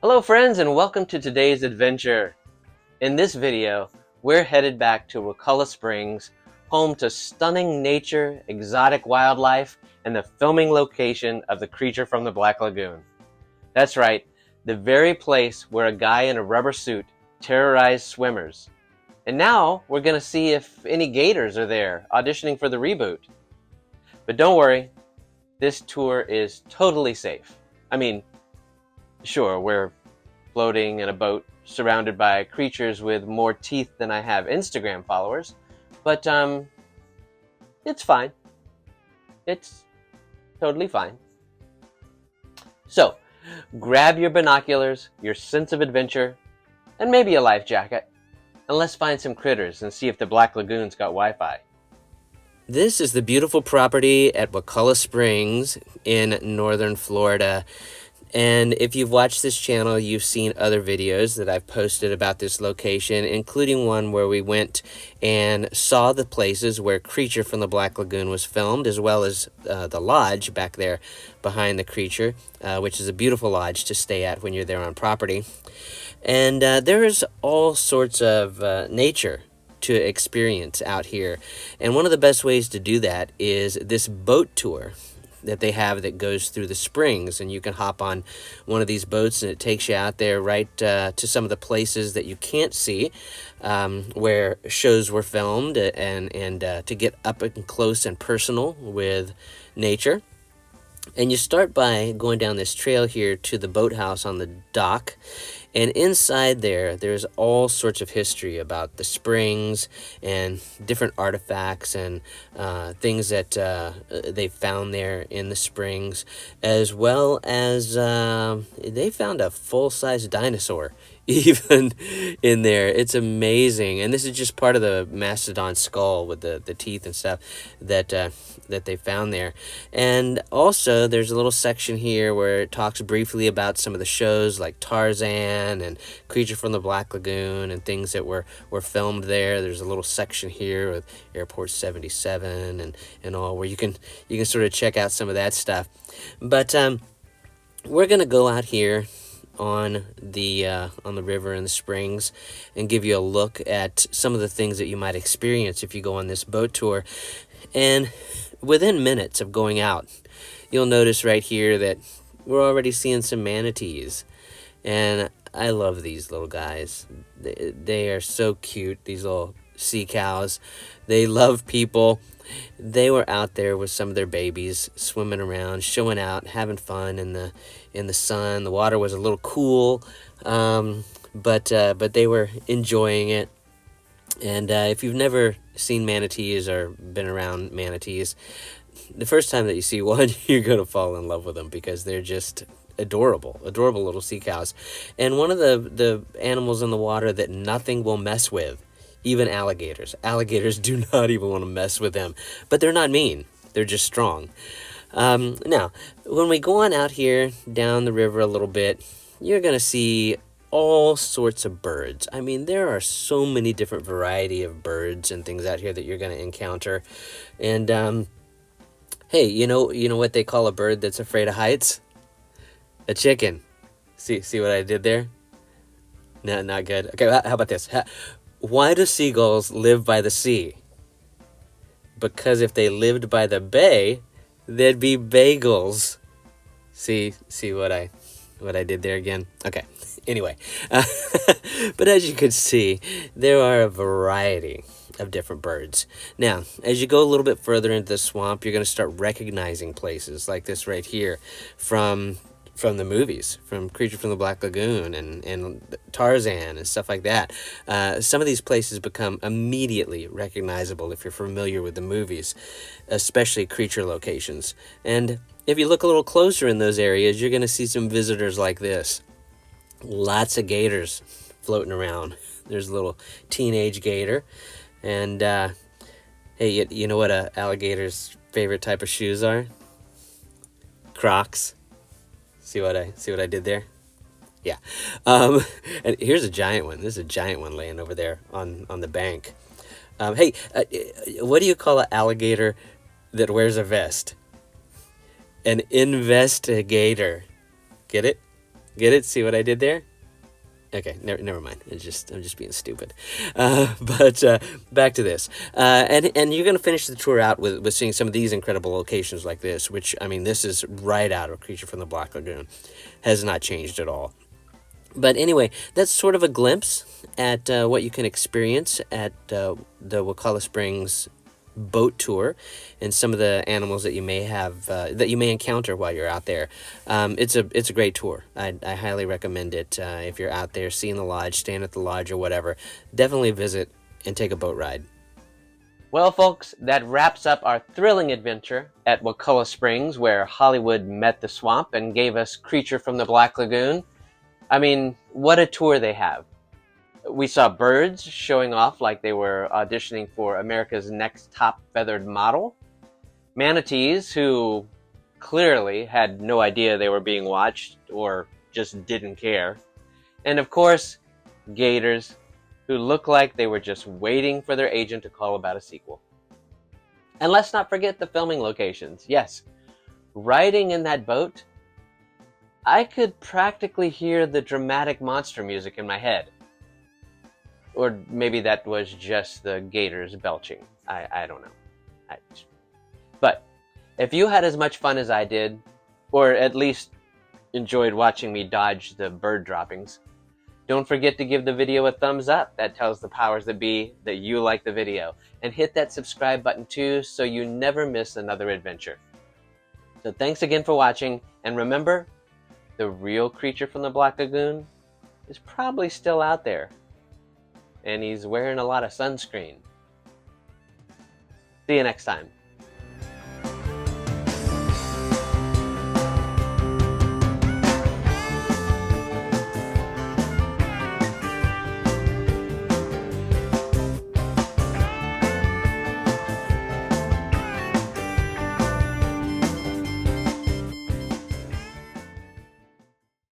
Hello friends and welcome to today's adventure. In this video, we're headed back to Wakulla Springs, home to stunning nature, exotic wildlife, and the filming location of The Creature from the Black Lagoon. That's right, the very place where a guy in a rubber suit terrorized swimmers. And now we're gonna see if any Gators are there auditioning for the reboot. But don't worry, this tour is totally safe. I mean, sure, we're floating in a boat surrounded by creatures with more teeth than I have Instagram followers, but it's fine. It's totally fine. So, grab your binoculars, your sense of adventure, and maybe a life jacket, and let's find some critters and see if the Black Lagoon's got Wi-Fi. This is the beautiful property at Wakulla Springs in northern Florida. And if you've watched this channel, you've seen other videos that I've posted about this location, including one where we went and saw the places where Creature from the Black Lagoon was filmed, as well as the lodge back there behind the Creature, which is a beautiful lodge to stay at when you're there on property. And there is all sorts of nature to experience out here. And one of the best ways to do that is this boat tour that they have that goes through the springs, and you can hop on one of these boats and it takes you out there right to some of the places that you can't see where shows were filmed, and to get up and close and personal with nature. And you start by going down this trail here to the boathouse on the dock. And inside there's all sorts of history about the springs and different artifacts and things that they found there in the springs, as well as they found a full-size dinosaur even in there. It's amazing. And this is just part of the mastodon skull with the teeth and stuff that they found there. And also there's a little section here where it talks briefly about some of the shows like Tarzan and Creature from the Black Lagoon and things that were filmed there. There's a little section here with Airport 77 and all, where you can sort of check out some of that stuff. But we're gonna go out here on the river and the springs and give you a look at some of the things that you might experience if you go on this boat tour. And within minutes of going out, you'll notice right here that we're already seeing some manatees. And I love these little guys. They are so cute, these little sea cows. They love people. They were out there with some of their babies, swimming around, showing out, having fun in the sun. The water was a little cool, but they were enjoying it. And if you've never seen manatees or been around manatees, the first time that you see one, you're going to fall in love with them because they're just adorable little sea cows. And one of the animals in the water that nothing will mess with, even alligators. Alligators do not even want to mess with them, but they're not mean. They're just strong. Now, when we go on out here down the river a little bit, you're going to see all sorts of birds. I mean, there are so many different variety of birds and things out here that you're going to encounter. And hey, you know what they call a bird that's afraid of heights? A chicken. See what I did there? No, not good. Okay, how about this? Why do seagulls live by the sea? Because if they lived by the bay, there'd be bagels. See what I did there again? Okay. Anyway, but as you can see, there are a variety of different birds. Now, as you go a little bit further into the swamp, you're going to start recognizing places like this right here from the movies, from Creature from the Black Lagoon and Tarzan and stuff like that. Some of these places become immediately recognizable if you're familiar with the movies, especially creature locations. And if you look a little closer in those areas, you're going to see some visitors like this. Lots of gators floating around. There's a little teenage gator. And hey, you know what an alligator's favorite type of shoes are? Crocs. See what I did there? Yeah. And here's a giant one. There's a giant one laying over there on the bank. Hey, what do you call an alligator that wears a vest? An investigator. Get it? Get it? See what I did there? Okay, never mind. I'm just being stupid. But back to this, and you're gonna finish the tour out with seeing some of these incredible locations like this, which I mean, this is right out of Creature from the Black Lagoon, has not changed at all. But anyway, that's sort of a glimpse at what you can experience at the Wakulla Springs boat tour and some of the animals that you may have that you may encounter while you're out there. It's a great tour. I highly recommend it. If you're out there seeing the lodge, staying at the lodge or whatever, definitely visit and take a boat ride. Well, folks, that wraps up our thrilling adventure at Wakulla Springs, where Hollywood met the swamp and gave us Creature from the Black Lagoon. I mean, what a tour they have. We saw birds showing off like they were auditioning for America's Next Top Feathered Model. Manatees who clearly had no idea they were being watched or just didn't care. And of course, gators who looked like they were just waiting for their agent to call about a sequel. And let's not forget the filming locations. Yes, riding in that boat, I could practically hear the dramatic monster music in my head. Or maybe that was just the gators belching. I don't know. But if you had as much fun as I did, or at least enjoyed watching me dodge the bird droppings, don't forget to give the video a thumbs up. That tells the powers that be that you like the video. And hit that subscribe button too so you never miss another adventure. So thanks again for watching, and remember, the real Creature from the Black Lagoon is probably still out there. And he's wearing a lot of sunscreen. See you next time.